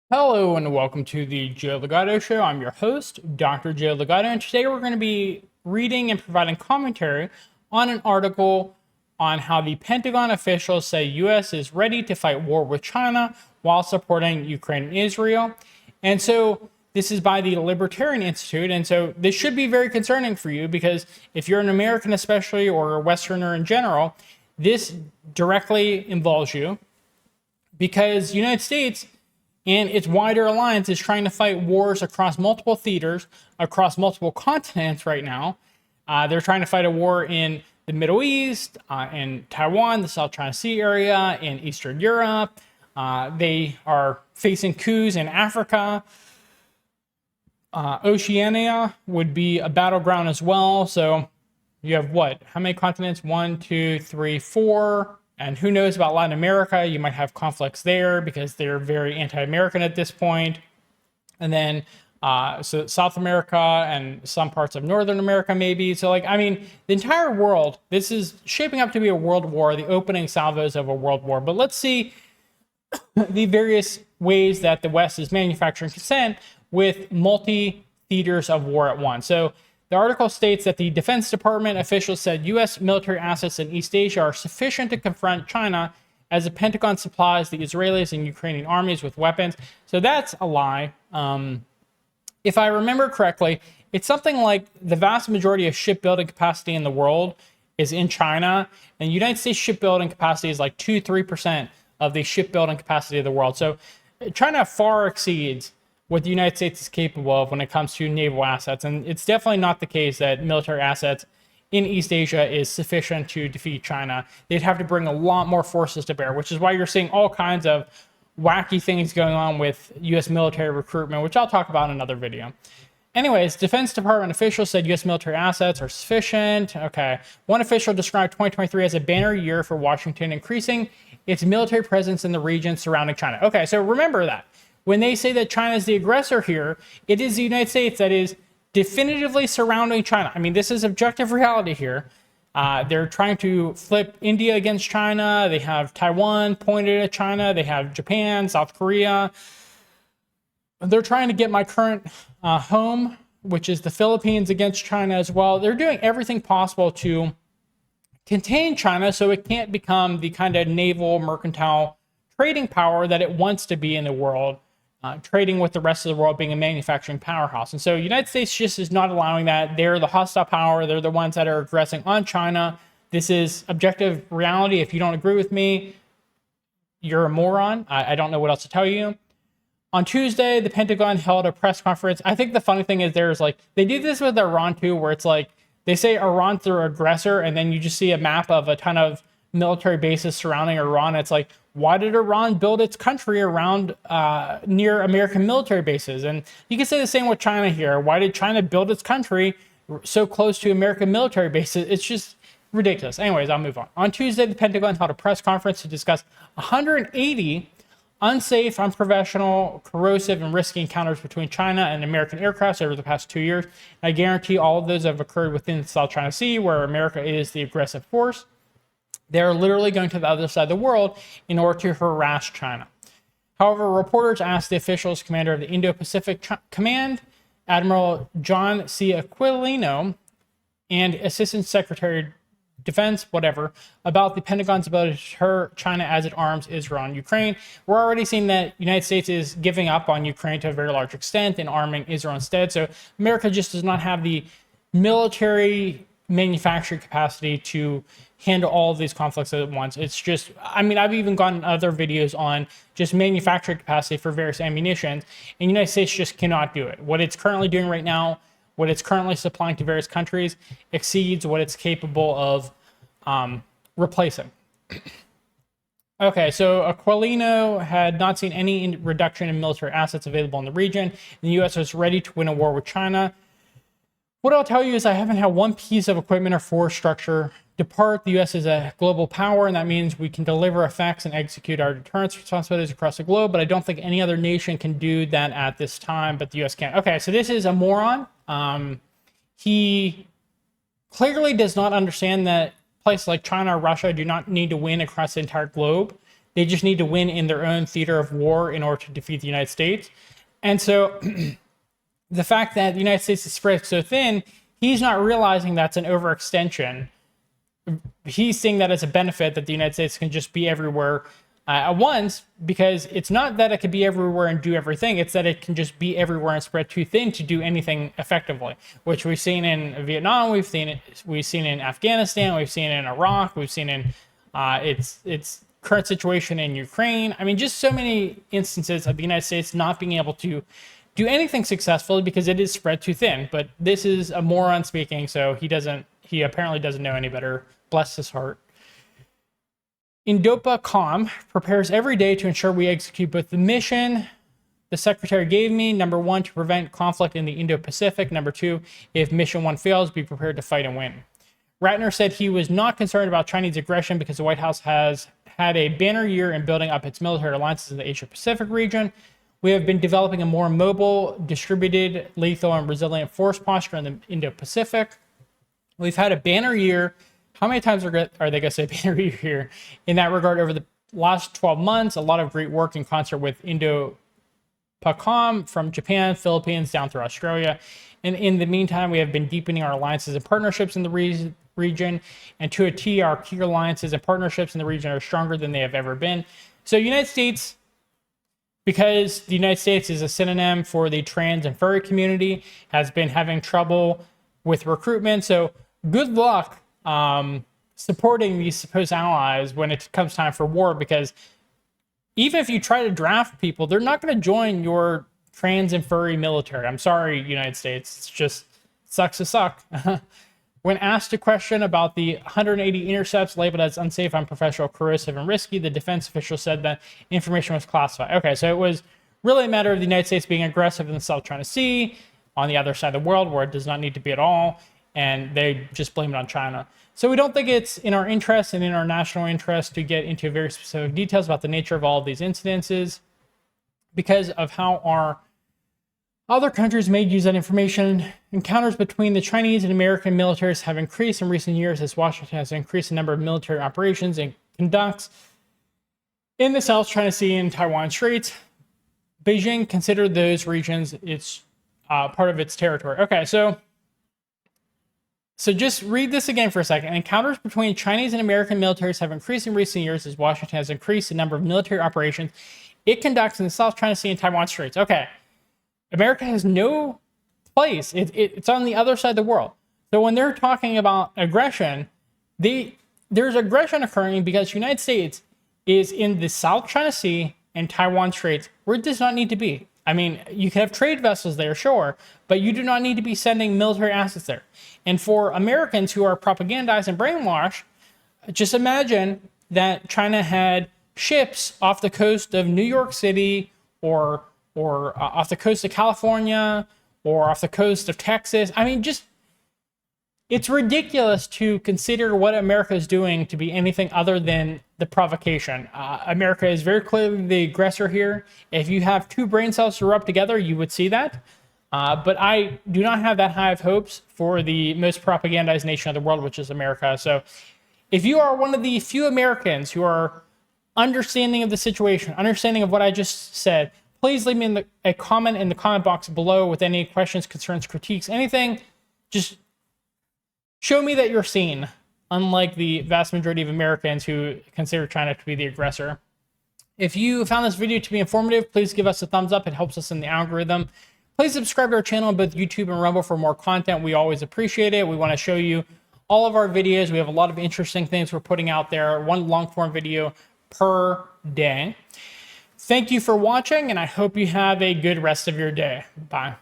Hello and welcome to the Joe Ligato Show. I'm your host, Dr. Joe Ligato, and today we're going to be reading and providing commentary on an article on how the Pentagon officials say U.S. is ready to fight war with China while supporting Ukraine and Israel. And so this is by the Libertarian Institute, and so this should be very concerning for you because if you're an American especially or a Westerner in general, this directly involves you because the United States and its wider alliance is trying to fight wars across multiple theaters, across multiple continents right now. They're trying to fight a war in the Middle East, in Taiwan, the South China Sea area, in Eastern Europe. They are facing coups in Africa. Oceania would be a battleground as well. So you have what? How many continents? 1, 2, 3, 4. And who knows about Latin America? You might have conflicts there because they're very anti-American at this point. And then, so South America and some parts of Northern America, maybe. So, the entire world, this is shaping up to be a world war, the opening salvos of a world war. But let's see the various ways that the West is manufacturing consent with multi-theaters of war at once. So, the article states that the Defense Department officials said U.S. military assets in East Asia are sufficient to confront China as the Pentagon supplies the Israelis and Ukrainian armies with weapons. So that's a lie. If I remember correctly, it's something like the vast majority of shipbuilding capacity in the world is in China, and United States shipbuilding capacity is like 2-3% of the shipbuilding capacity of the world. So China far exceeds what the United States is capable of when it comes to naval assets. And it's definitely not the case that military assets in East Asia is sufficient to defeat China. They'd have to bring a lot more forces to bear, which is why you're seeing all kinds of wacky things going on with U.S. military recruitment, which I'll talk about in another video. Anyways, Defense Department officials said U.S. military assets are sufficient. Okay. One official described 2023 as a banner year for Washington, increasing its military presence in the region surrounding China. Okay, so remember that. When they say that China is the aggressor here, it is the United States that is definitively surrounding China. I mean, this is objective reality here. They're trying to flip India against China. They have Taiwan pointed at China. They have Japan, South Korea. They're trying to get my current home, which is the Philippines, against China as well. They're doing everything possible to contain China so it can't become the kind of naval, mercantile trading power that it wants to be in the world. Trading with the rest of the world, being a manufacturing powerhouse. And so the United States just is not allowing that. They're the hostile power. They're the ones that are aggressing on China. This is objective reality. If you don't agree with me, you're a moron. I don't know what else to tell you. On Tuesday, the Pentagon held a press conference. I think the funny thing is they do this with Iran too, where it's like they say Iran's their aggressor, and then you just see a map of a ton of military bases surrounding Iran. It's like, why did Iran build its country around near American military bases? And you can say the same with China here. Why did China build its country so close to American military bases? It's just ridiculous. Anyways, I'll move on. On Tuesday, the Pentagon held a press conference to discuss 180 unsafe, unprofessional, corrosive, and risky encounters between China and American aircraft over the past 2 years. I guarantee all of those have occurred within the South China Sea, where America is the aggressive force. They're literally going to the other side of the world in order to harass China. However, reporters asked the officials, commander of the Indo-Pacific Command, Admiral John C. Aquilino, and Assistant Secretary of Defense, about the Pentagon's ability to deter China as it arms Israel and Ukraine. We're already seeing that the United States is giving up on Ukraine to a very large extent and arming Israel instead. So America just does not have the military manufacturing capacity to handle all of these conflicts at once. It's just, I've even gotten other videos on just manufacturing capacity for various ammunitions, and the United States just cannot do it. What it's currently doing right now, what it's currently supplying to various countries, exceeds what it's capable of replacing. Okay, so Aquilino had not seen any reduction in military assets available in the region, and the U.S. was ready to win a war with China. What I'll tell you is I haven't had one piece of equipment or force structure depart. The U.S. is a global power, and that means we can deliver effects and execute our deterrence responsibilities across the globe, but I don't think any other nation can do that at this time, but the U.S. can. Okay, so this is a moron. He clearly does not understand that places like China or Russia do not need to win across the entire globe. They just need to win in their own theater of war in order to defeat the United States. And so the fact that the United States is spread so thin, he's not realizing that's an overextension. He's seeing that as a benefit that the United States can just be everywhere at once, because it's not that it could be everywhere and do everything, it's that it can just be everywhere and spread too thin to do anything effectively, which we've seen in Vietnam, we've seen in Afghanistan, we've seen in Iraq, we've seen in its current situation in Ukraine. I mean, just so many instances of the United States not being able to do anything successfully because it is spread too thin. But this is a moron speaking, so he apparently doesn't know any better. Bless his heart. Indo-Pacific prepares every day to ensure we execute both the mission the secretary gave me. Number 1, to prevent conflict in the Indo-Pacific. Number 2, if mission 1 fails, be prepared to fight and win. Ratner said he was not concerned about Chinese aggression because the White House has had a banner year in building up its military alliances in the Asia-Pacific region. We have been developing a more mobile, distributed, lethal, and resilient force posture in the Indo-Pacific. We've had a banner year. How many times are they going to say banner year here? In that regard, over the last 12 months, a lot of great work in concert with Indo-Pacific from Japan, Philippines, down through Australia. And in the meantime, we have been deepening our alliances and partnerships in the region. And to a T, our key alliances and partnerships in the region are stronger than they have ever been. So United States, because the United States is a synonym for the trans and furry community, has been having trouble with recruitment. So good luck supporting these supposed allies when it comes time for war, because even if you try to draft people, they're not going to join your trans and furry military. I'm sorry, United States. It's just sucks to suck. When asked a question about the 180 intercepts labeled as unsafe, unprofessional, corrosive, and risky, the defense official said that information was classified. Okay, so it was really a matter of the United States being aggressive in the South China Sea, on the other side of the world where it does not need to be at all, and they just blame it on China. So we don't think it's in our interest and in our national interest to get into very specific details about the nature of all of these incidences, because of how our other countries may use that information. Encounters between the Chinese and American militaries have increased in recent years as Washington has increased the number of military operations it conducts in the South China Sea and Taiwan Straits. Beijing considered those regions its part of its territory. Okay, so just read this again for a second. Encounters between Chinese and American militaries have increased in recent years as Washington has increased the number of military operations it conducts in the South China Sea and Taiwan Straits. Okay. America has no place. It's on the other side of the world. So when they're talking about aggression, there's aggression occurring because the United States is in the South China Sea and Taiwan Straits, where it does not need to be. I mean, you can have trade vessels there, sure, but you do not need to be sending military assets there. And for Americans who are propagandized and brainwashed, just imagine that China had ships off the coast of New York City or off the coast of California or off the coast of Texas. I mean, just, it's ridiculous to consider what America is doing to be anything other than the provocation. America is very clearly the aggressor here. If you have two brain cells to rub together, you would see that. But I do not have that high of hopes for the most propagandized nation of the world, which is America. So if you are one of the few Americans who are understanding of the situation, understanding of what I just said, please leave me a comment in the comment box below with any questions, concerns, critiques, anything. Just show me that you're seen, unlike the vast majority of Americans who consider China to be the aggressor. If you found this video to be informative, please give us a thumbs up. It helps us in the algorithm. Please subscribe to our channel on both YouTube and Rumble for more content. We always appreciate it. We want to show you all of our videos. We have a lot of interesting things we're putting out there. One long-form video per day. Thank you for watching, and I hope you have a good rest of your day. Bye.